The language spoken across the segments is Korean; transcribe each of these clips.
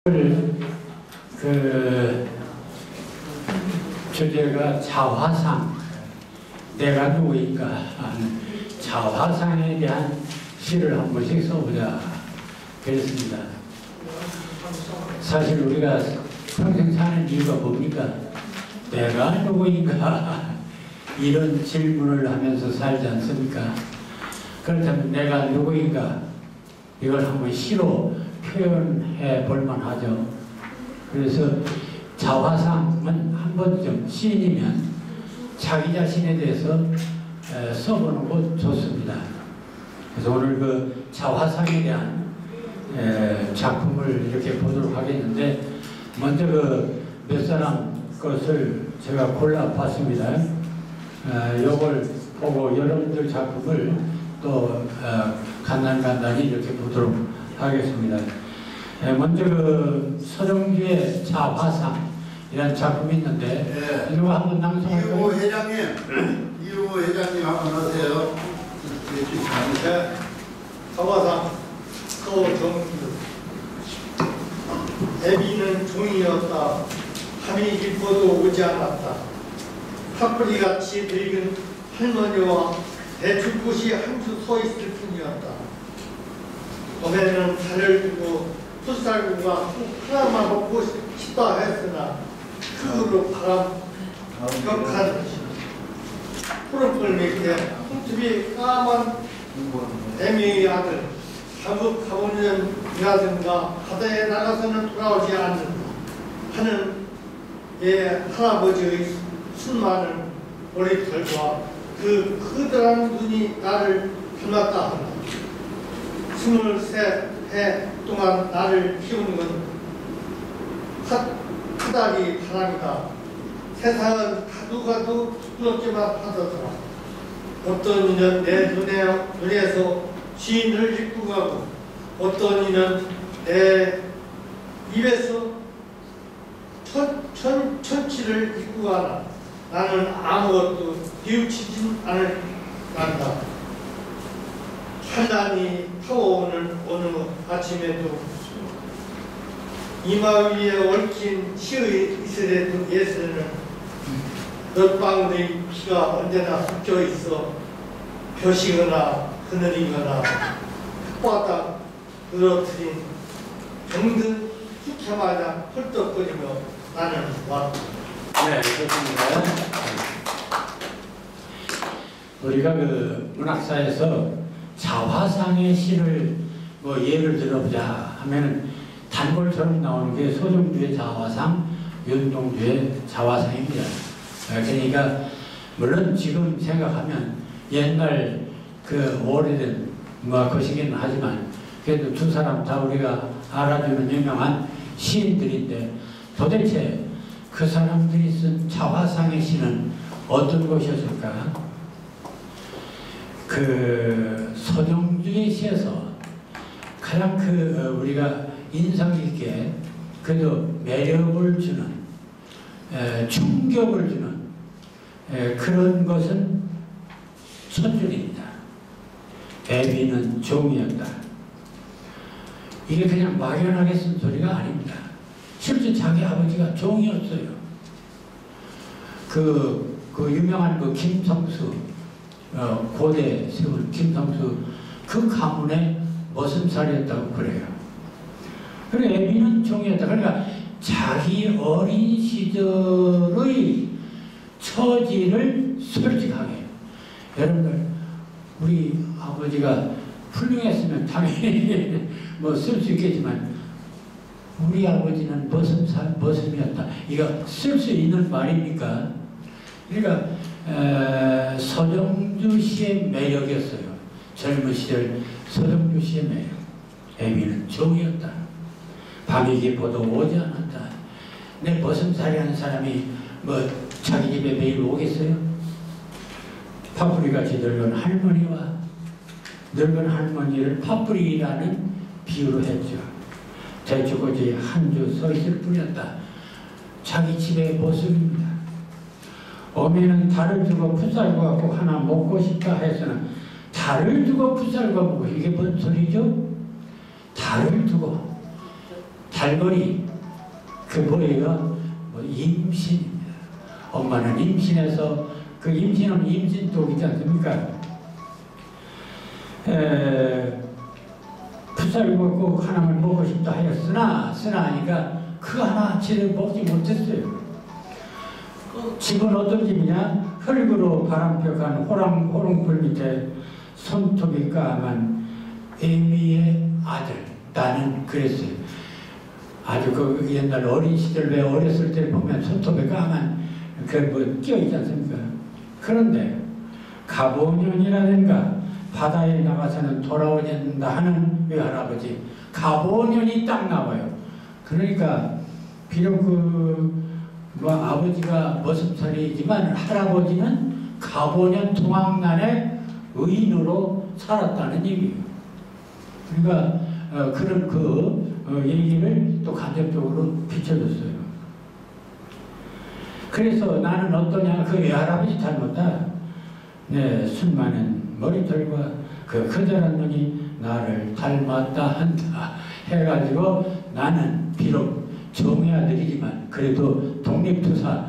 그 주제가 자화상, 내가 누구인가 하는 자화상에 대한 시를 한 번씩 써보자 그랬습니다. 사실 우리가 평생 사는 이유가 뭡니까? 내가 누구인가 이런 질문을 하면서 살지 않습니까? 그렇다면 내가 누구인가 이걸 한번 시로 표현해 볼 만하죠. 그래서 자화상은 한 번쯤 시인이면 자기 자신에 대해서 써보는 것 좋습니다. 그래서 오늘 그 자화상에 대한 작품을 이렇게 보도록 하겠는데, 먼저 그 몇 사람 것을 제가 골라봤습니다. 요걸 보고 여러분들 작품을 또 간단히 이렇게 보도록 하겠습니다. 먼저 그 서정주의 자화상이라는 작품이 있는데, 이거 한번 낭송할까요? 이호 회장님 한번 하세요. 네. 자화상 서정주. 애비는 종이었다. 밤이 깊어도 오지 않았다. 팥뿌리같이 늙은 할머니와 대추꽃이 한 주 서 있을 뿐이었다. 봄에는 달을 두고 풋살구가 하나만 먹고 싶다 했으나 흙으로 바람 격한 푸른불 밑에 홍투비 까만 애미의 아들 한국 가보년이라든가 바다에 나가서는 돌아오지 않는다 하는 할아버지의 수많은 머리털과 그 커다란 눈이 나를 닮았다 한다. 23해 동안 나를 키우는 건 카다리 바람이다. 세상은 가도 부끄럽지만 하더더라. 어떤 이는 내 눈에서 지인을 입고 가고, 어떤 이는 내 입에서 천치를 입고 가나 나는 아무것도 뉘우치진 않는다. 환란이 타오오는 어느 아침에도 이마 위에 얽힌 시의 이슬에도 예스는 몇 방울의 피가 언제나 섞여 있어 벼시거나 그늘이거나 흙바닥 늘어뜨린 병든 쑥향마냥 헐떡거리며 나는 왔다. 네, 좋습니다. 우리가 그 문학사에서 자화상의 시를 뭐 예를 들어보자 하면은 단골처럼 나오는 게 서정주의 자화상, 윤동주의 자화상입니다. 그러니까 물론 지금 생각하면 옛날 그 오래된 것이긴 하지만 그래도 두 사람 다 우리가 알아주는 유명한 시인들인데, 도대체 그 사람들이 쓴 자화상의 시는 어떤 것이었을까? 그 서정주의 시에서 가장 우리가 인상 깊게 그래도 매력을 주는, 충격을 주는 그런 것은 첫 줄입니다. 애비는 종이었다. 이게 그냥 막연하게 쓴 소리가 아닙니다. 실제 자기 아버지가 종이었어요. 그 유명한 그 김성수, 고대 세운 김성수, 그 가문의 머슴살이었다고 그래요. 그리고 애비는 종이었다. 그러니까 자기 어린 시절의 처지를 솔직하게, 여러분들 우리 아버지가 훌륭했으면 당연히 뭐 쓸 수 있겠지만 우리 아버지는 머슴이었다. 이거 쓸 수 있는 말입니까? 그러니까 서정주 씨의 매력이었어요. 젊은 시절 서정주 씨의 매력. 애미는 종이었다. 밤이 깊어도 오지 않았다. 내 머슴살이 하는 사람이 뭐 자기 집에 매일 오겠어요? 팥뿌리같이 늙은 할머니와 늙은 할머니를 팥뿌리라는 비유로 했죠. 대추꽃이 한 주 서 있을 뿐이었다. 자기 집의 모습입니다. 어미는 달을 두고 풋살과 꼭 하나 먹고 싶다 했으나 달을 두고 풋살과 먹고, 이게 뭔 소리죠? 달을 두고 달거리 그 뭐예요? 뭐 임신입니다. 엄마는 임신해서 그 임신은 임신독 있지 않습니까? 풋살고 꼭 하나를 먹고 싶다 하였으나 하니까 그 하나 제대로 먹지 못했어요. 집은 어떤 집이냐? 흙으로 바람펴간 호롱불 밑에 손톱이 까만 에미의 아들. 나는 그랬어요. 아주 그 옛날 어린 시절 왜 어렸을 때 보면 손톱에 까만 그 끼어 있지 않습니까? 그런데 가보년이라든가 바다에 나가서는 돌아오지 않는다 하는 외할아버지 가보년이 딱 나와요. 그러니까 비록 뭐 아버지가 머슴살이지만 할아버지는 가보년 동학난의 의인으로 살았다는 얘기예요. 그러니까 그런 얘기를 또 간접적으로 비춰줬어요. 그래서 나는 어떠냐? 그 외할아버지 닮았다. 네, 술 많은 머리털과 그 커다란 눈이 나를 닮았다 한다 해가지고 나는 비록 정의 아들이지만 그래도 독립투사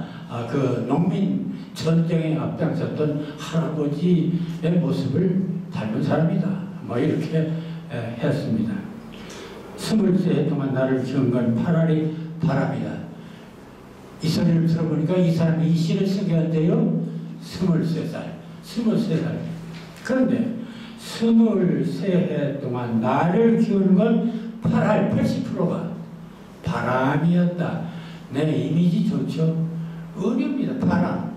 그 농민 전쟁에 앞장섰던 할아버지의 모습을 닮은 사람이다. 뭐 이렇게 했습니다. 23해 동안 나를 키운 건 파라리 바람이다. 이 소리를 들어보니까 이 사람이 이 시를 쓰게 한대요. 23살. 그런데 23해 동안 나를 키우는 건 80%가 바람이었다. 내 이미지 좋죠? 은유입니다. 바람.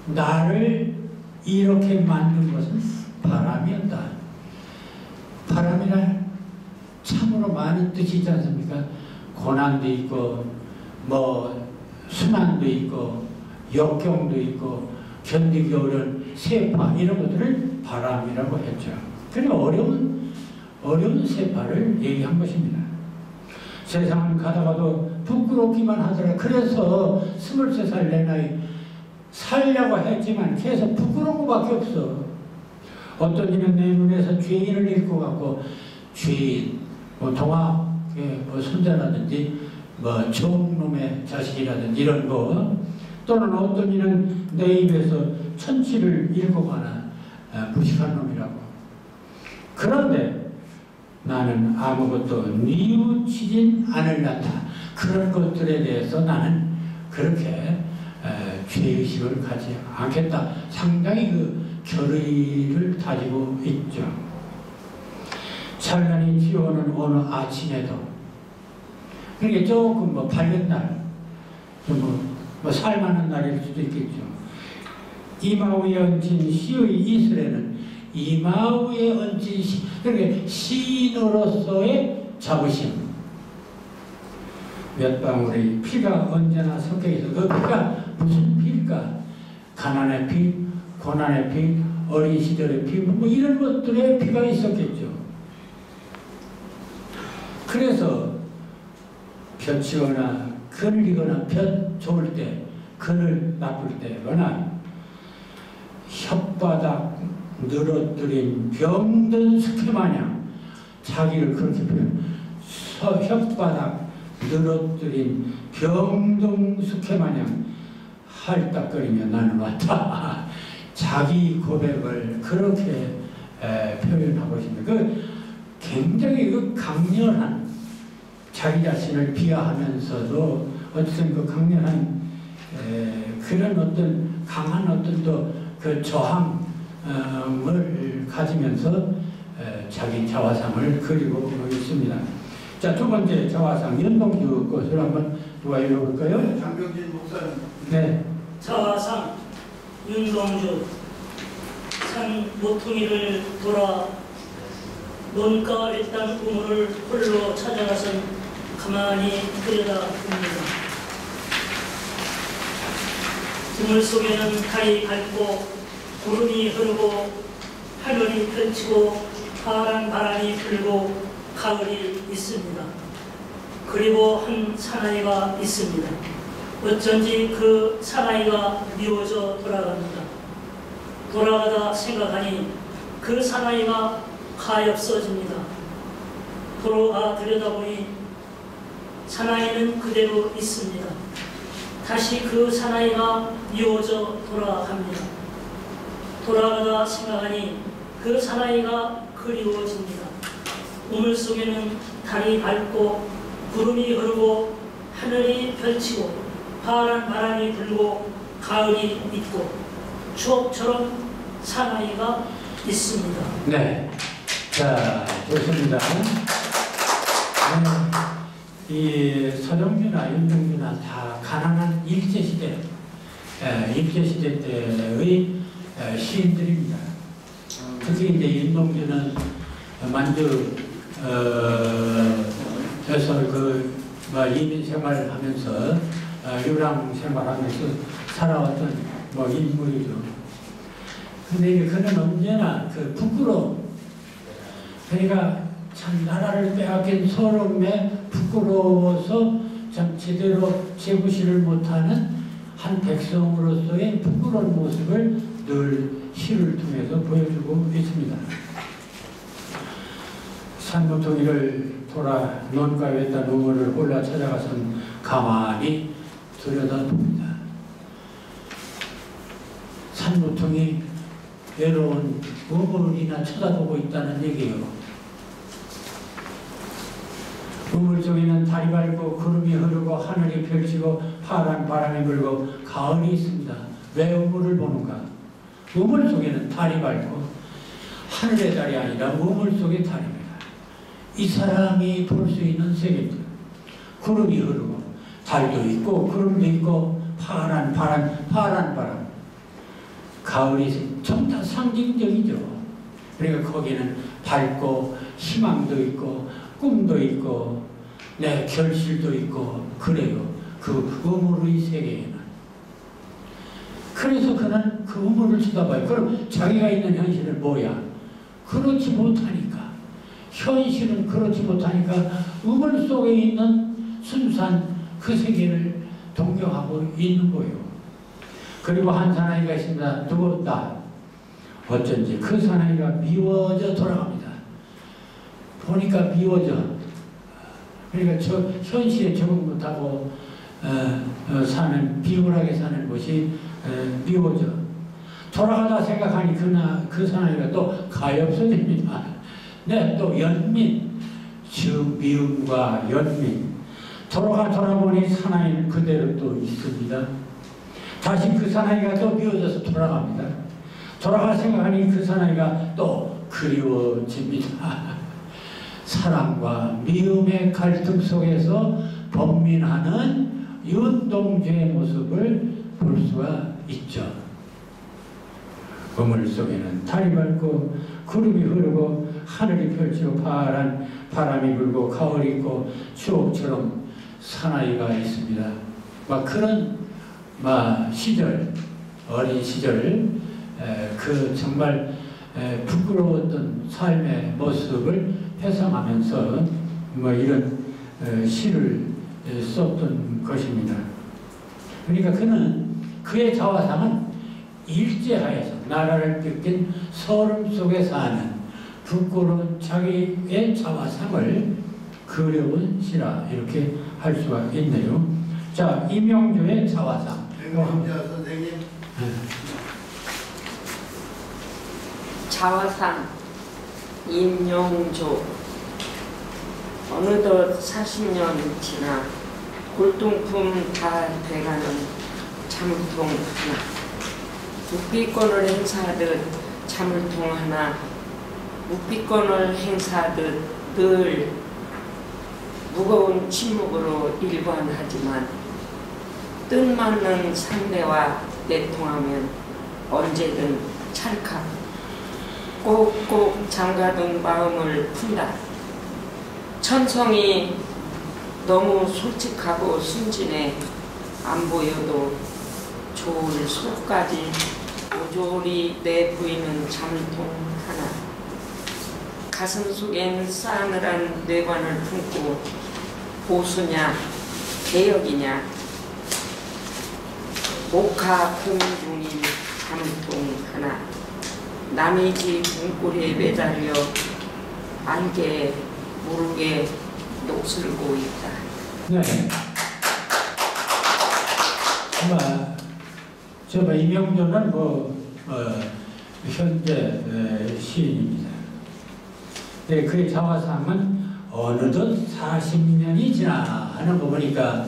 나를 이렇게 만든 것은 바람이었다. 바람이란 참으로 많은 뜻이 있지 않습니까? 고난도 있고 뭐 순환도 있고 역경도 있고 견디기 어려운 세파 이런 것들을 바람이라고 했죠. 그리고 어려운 세파를 얘기한 것입니다. 세상을 가다가도 부끄럽기만 하더라. 그래서 23살 내 나이 살려고 했지만 계속 부끄러운 것밖에 없어. 어떤 이는 내 눈에서 죄인을 읽고 갖고 죄인, 뭐 동학의 뭐 손자라든지 뭐 종놈의 자식이라든지 이런 거, 또는 어떤 이는 내 입에서 천치를 읽고가나 무식한 놈이라고. 그런데 나는 아무것도 뉘우치진 않으려다. 그런 것들에 대해서 나는 그렇게 죄의식을 가지 않겠다. 상당히 그 결의를 다지고 있죠. 찬란히 비오는 어느 아침에도, 그러니까 조금 뭐 밝은 날, 뭐 살만한 날일 수도 있겠죠. 이마위에 얹힌 시의 이슬에는 이마위에 얹힌 시, 그러니까 시인으로서의 자부심. 몇 방울의 피가 언제나 섞여 있어. 그 피가 무슨 피일까? 가난의 피, 고난의 피, 어린 시절의 피, 뭐 이런 것들의 피가 있었겠죠. 그래서 볕이거나 그늘이거나 볕 좋을 때, 그늘 나쁠 때거나 혓바닥 늘어뜨린 병든 숙회마냥 자기를 그렇게 표현. 혓바닥 늘어뜨린 병든 숙회마냥 할딱거리며 나는 왔다. 자기 고백을 그렇게 표현하고 있습니다. 그 굉장히 그 강렬한, 자기 자신을 비하하면서도 어쨌든 그 강렬한 그런 어떤 강한 어떤 또 그 저항을 가지면서 자기 자화상을 그리고 있습니다. 자, 두 번째 자화상 연동주 것을 한번 누가 읽어볼까요? 장병진 목사님. 네. 자화상 윤동주. 산 모퉁이를 돌아 논가 일단 우물을 홀로 찾아가선 가만히 들여다봅니다. 우물 속에는 달이 밝고 구름이 흐르고 하늘이 펼치고 파란 바람이 불고 가을이 있습니다. 그리고 한 사나이가 있습니다. 어쩐지 그 사나이가 미워져 돌아갑니다. 돌아가다 생각하니 그 사나이가 가엾어집니다. 도로가 들여다보니 사나이는 그대로 있습니다. 다시 그 사나이가 미워져 돌아갑니다. 돌아가다 생각하니 그 사나이가 그리워집니다. 우물 속에는 달이 밝고 구름이 흐르고 하늘이 펼치고 파란 바람이 불고 가을이 있고 추억처럼 사나이가 있습니다. 네. 자, 좋습니다. 이 서정주나 윤정주나 다 가난한 일제시대, 일제시대 때의 시인들입니다. 특히 이제 윤동주는 만주 에서 이민 생활하면서 유랑 생활하면서 살아왔던 인물이죠. 근데 그는 언제나 그 부끄러움, 그러니까 참 나라를 빼앗긴 서러움에 부끄러워서 참 제대로 제구시를 못하는 한 백성으로서의 부끄러운 모습을 늘 시를 통해서 보여주고 있습니다. 산모퉁이를 돌아 논가에다 노물을 올라 찾아가선 가만히 들여다봅니다. 산모퉁이 외로운 우물이나 쳐다보고 있다는 얘기예요. 우물 속에는 달이 밝고 구름이 흐르고 하늘이 펼치고 파란 바람이 불고 가을이 있습니다. 왜 우물을 보는가? 우물 속에는 달이 밝고 하늘의 달이 아니라 우물 속의 달입니다. 이 사람이 볼 수 있는 세계입니다. 구름이 흐르고 달도 있고 구름도 있고 파란 바람, 가을이 전부 다 상징적이죠. 그러니까 거기는 밝고 희망도 있고 꿈도 있고 결실도 있고 그래요. 그 우물의 세계에는. 그래서 그는 그 우물을 쳐다봐요. 그럼 자기가 있는 현실은 뭐야? 그렇지 못하니까. 현실은 그렇지 못하니까 우물 속에 있는 순수한 그 세계를 동경하고 있는 거예요. 그리고 한 사나이가 있습니다. 누구? 나. 어쩐지 그 사나이가 미워져 돌아갑니다. 보니까 미워져. 그러니까 현실에 적응 못하고 비굴하게 사는 것이 미워져. 돌아가다 생각하니 그 사나이가 또 가엾어집니다. 또 연민, 미움과 연민. 돌아보니 사나이는 그대로 또 있습니다. 다시 그 사나이가 또 미워져서 돌아갑니다. 돌아가 생각하니 그 사나이가 또 그리워집니다. 사랑과 미움의 갈등 속에서 번민하는 윤동주의 모습을 볼 수가 있죠. 우물 속에는 달이 밝고 구름이 흐르고 하늘이 펼치고 파란 바람이 불고 가을이 있고 추억처럼 사나이가 있습니다. 그런 시절, 어린 시절 그 정말 부끄러웠던 삶의 모습을 회상하면서 이런 시를 썼던 것입니다. 그러니까 그의 자화상은 일제하에서 나라를 뺏긴 서름 속에 사는 부끄러운 자기의 자화상을 그려본 시라 이렇게 할 수가 있네요. 자, 임영조의 자화상. 백명자 선생님. 자화상 임영조. 어느덧 40년 지나 골동품 다 돼가는 자물통 하나. 묵비권을 행사하듯 자물통 하나. 묵비권을 행사하듯 늘 무거운 침묵으로 일관하지만 뜻맞는 상대와 내통하면 언제든 찰칵 꼭꼭 잠가둔 마음을 푼다. 천성이 너무 솔직하고 순진해 안 보여도 좋을 속까지 오졸이 내보이는 자물통 하나. 가슴 속엔 싸늘한 뇌관을 품고 보수냐 개혁이냐 목하 고민 중인 자물통 하나. 남의 집 문고리에 매달려 알게 모르게 녹슬고 있다. 네. 저 이명조는 현재 시인입니다. 네, 그의 자화상은 어느덧 40년이 지나는 거 보니까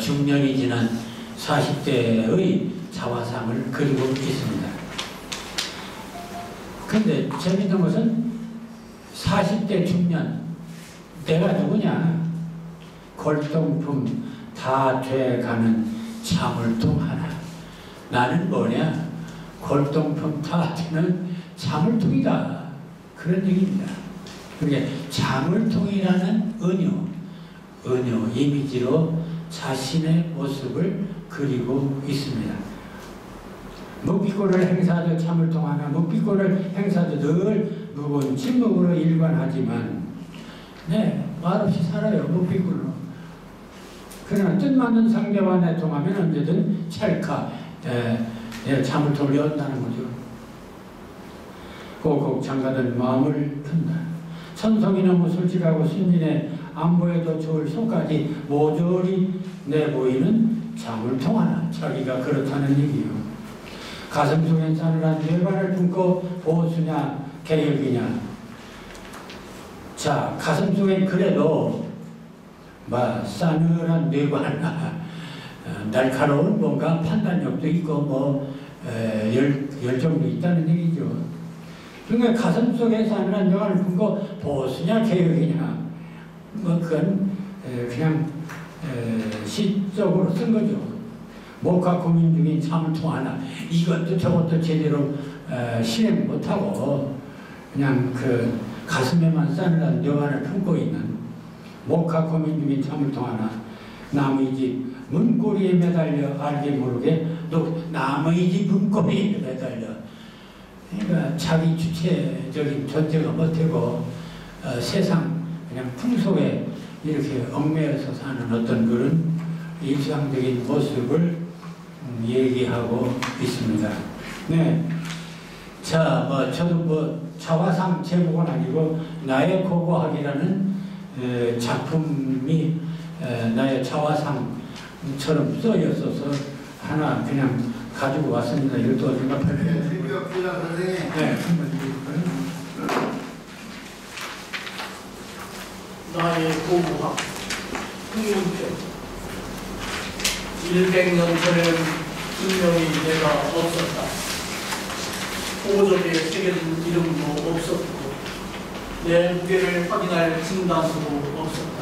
중년이 지난 40대의 자화상을 그리고 있습니다. 근데 재밌는 것은 40대 중년, 내가 누구냐? 골동품 다 돼가는 자물통 하나. 나는 뭐냐? 골동품 다 되는 자물통이다. 그런 얘기입니다. 그러니까 자물통이라는 은유 이미지로 자신의 모습을 그리고 있습니다. 묵비골을 행사하듯 자물통 하나, 묵비골을 행사하듯 늘 무거운 침묵으로 일관하지만 말없이 살아요. 묵비골로. 그러나 뜻맞는 상대와 내통하면 언제든 찰칵 자물통을 연다는 거죠. 꼭꼭 잠가든 마음을 푼다. 천성이 너무 솔직하고 순진해 안 보여도 좋을 손까지 모조리 내보이는 자물통 하나. 자기가 그렇다는 얘기요. 가슴 속엔 싸늘한 뇌관을 품고 보수냐 개혁이냐. 자, 가슴 속엔 그래도 싸늘한 뇌관, 날카로운 뭔가 판단력도 있고 열정도 있다는 얘기죠. 그러니까 가슴 속에 싸늘한 뇌관을 품고 보수냐 개혁이냐, 그건 그냥 시적으로 쓴 거죠. 목화 고민 중인 자물통 하나, 이것도 저것도 제대로 실행 못하고 그냥 그 가슴에만 싸늘한 뇌관을 품고 있는 목화 고민 중인 자물통 하나. 남의 집 문고리에 매달려 알게 모르게 또 남의 집 문고리에 매달려. 그러니까 자기 주체적인 존재가 못하고 세상 그냥 풍속에 이렇게 얽매여서 사는 어떤 그런 일상적인 모습을 얘기하고 있습니다. 네. 자, 저도 자화상 제목은 아니고 나의 고고학이라는 작품이 나의 자화상처럼 써있어서 하나 그냥 가지고 왔습니다. 이것도 어딘가 팔려요. 김기혁 기자 선생님. 네, 한번 읽을까요? 나의 고고학 흥문편. 100년 전에는 분명히 내가 없었다. 호적에 새겨진 이름도 없었고 내 무게를 확인할 진단서도 없었다.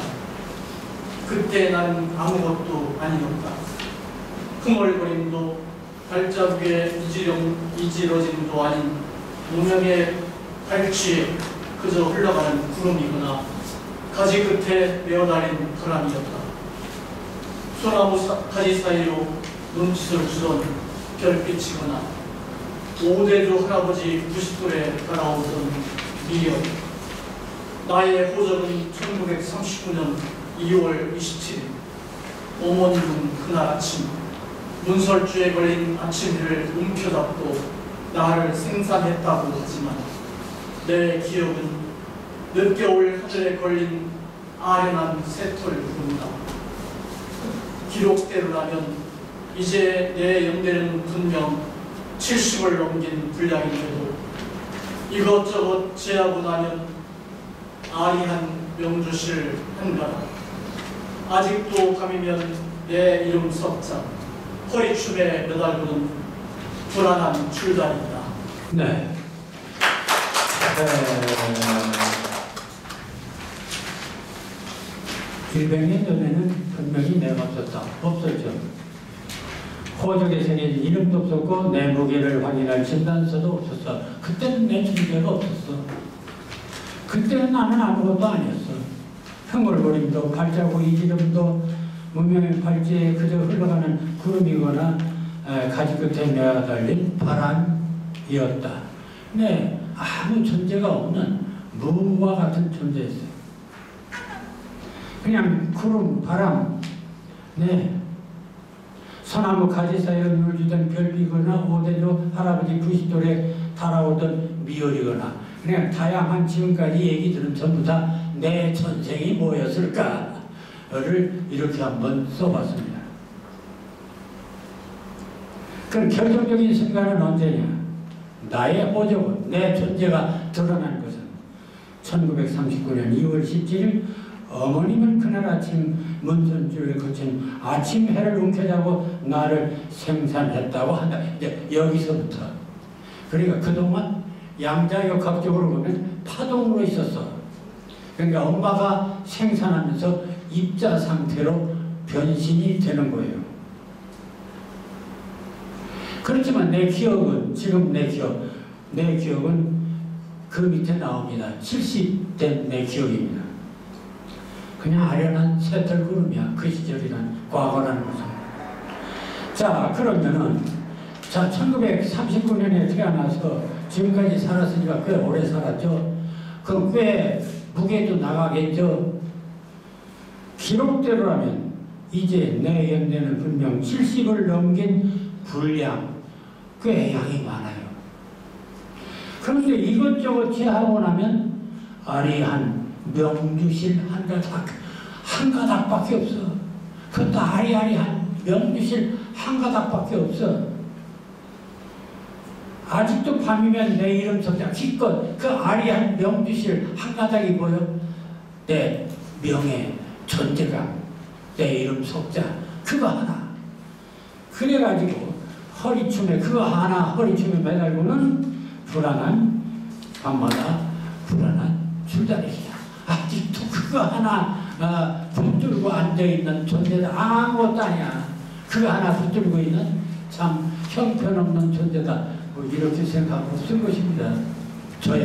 그때 난 아무것도 아니었다. 흥얼거림도 발자국에 이지러짐도 아닌 무명의 발취에 그저 흘러가는 구름이거나 가지 끝에 메어달린 바람이었다. 소나무 가지 사이로 눈짓을 주던 별빛이거나 오대주 할아버지 90돌에 따라오던 미역. 나의 호적은 1939년 2월 27일 오몬군 그날 아침 문설주에 걸린 아침이를 움켜잡고 나를 생산했다고 하지만 내 기억은 늦겨울 하늘에 걸린 아련한 새털을 부른다. 기록대로라면 이제 내 연대는 분명 70을 넘긴 분량인데도 이것저것 제하고 나면 아리한 명주실 한가라. 아직도 밤이면 내 이름 석자 허리춤에 매달고는 불안한 줄다리다. 네. 100년 전에는 분명히 내가 없었죠. 호적에 새겨진 이름도 없었고 내 무게를 확인할 진단서도 없었어. 그때는 내 존재가 없었어. 그때는 나는 아무것도 아니었어. 흥얼거림도 발자국 이지름도 문명의 발제에 그저 흘러가는 구름이거나 가지 끝에 매달린 바람이었다. 네, 아무 존재가 없는 무와 같은 존재였어요. 그냥 구름, 바람, 네. 소나무 가지 사이에 눈을 주던 별비거나 오대조 할아버지 90돌에 달아오던 미열이거나 그냥 다양한 지금까지 얘기들은 전부 다 내 전생이 뭐였을까? 이렇게 한번 써봤습니다. 그럼 결정적인 순간은 언제냐? 나의 오적은, 내 존재가 드러난 것은 1939년 2월 17일 어머님은 그날 아침 문선줄을 거친 아침 해를 움켜쥐고 나를 생산했다고 한다. 이제 여기서부터. 그러니까 그동안 양자역학적으로 보면 파동으로 있었어. 그러니까 엄마가 생산하면서 입자 상태로 변신이 되는 거예요. 그렇지만 내 기억은, 지금 내 기억은 그 밑에 나옵니다. 70된 내 기억입니다. 그냥 아련한 새털구름이야. 그 시절이란 과거라는 것은. 자, 그러면은, 자, 1939년에 태어나서 지금까지 살았으니까 꽤 오래 살았죠. 그럼 꽤 무게도 나가겠죠. 기록대로라면 이제 내 연대는 분명 70을 넘긴 분량, 꽤 양이 많아요. 그런데 이것저것 제하고 나면 아리한 명주실 한 가닥밖에 없어. 그것도 아리아리한 명주실 한 가닥밖에 없어. 아직도 밤이면 내 이름 석자 기껏 그 아리한 명주실 한 가닥이 보여. 내 명예, 존재감, 내 이름 석자 그거 하나. 그래가지고 허리춤에 그거 하나 허리춤에 매달고는 불안한 밤마다 불안한 줄다리기야. 아직도 그거 하나 붙들고 앉아있는 존재다. 아무것도 아니야. 그거 하나 붙들고 있는 참 형편없는 존재다. 뭐 이렇게 생각하고 쓴 것입니다. 저의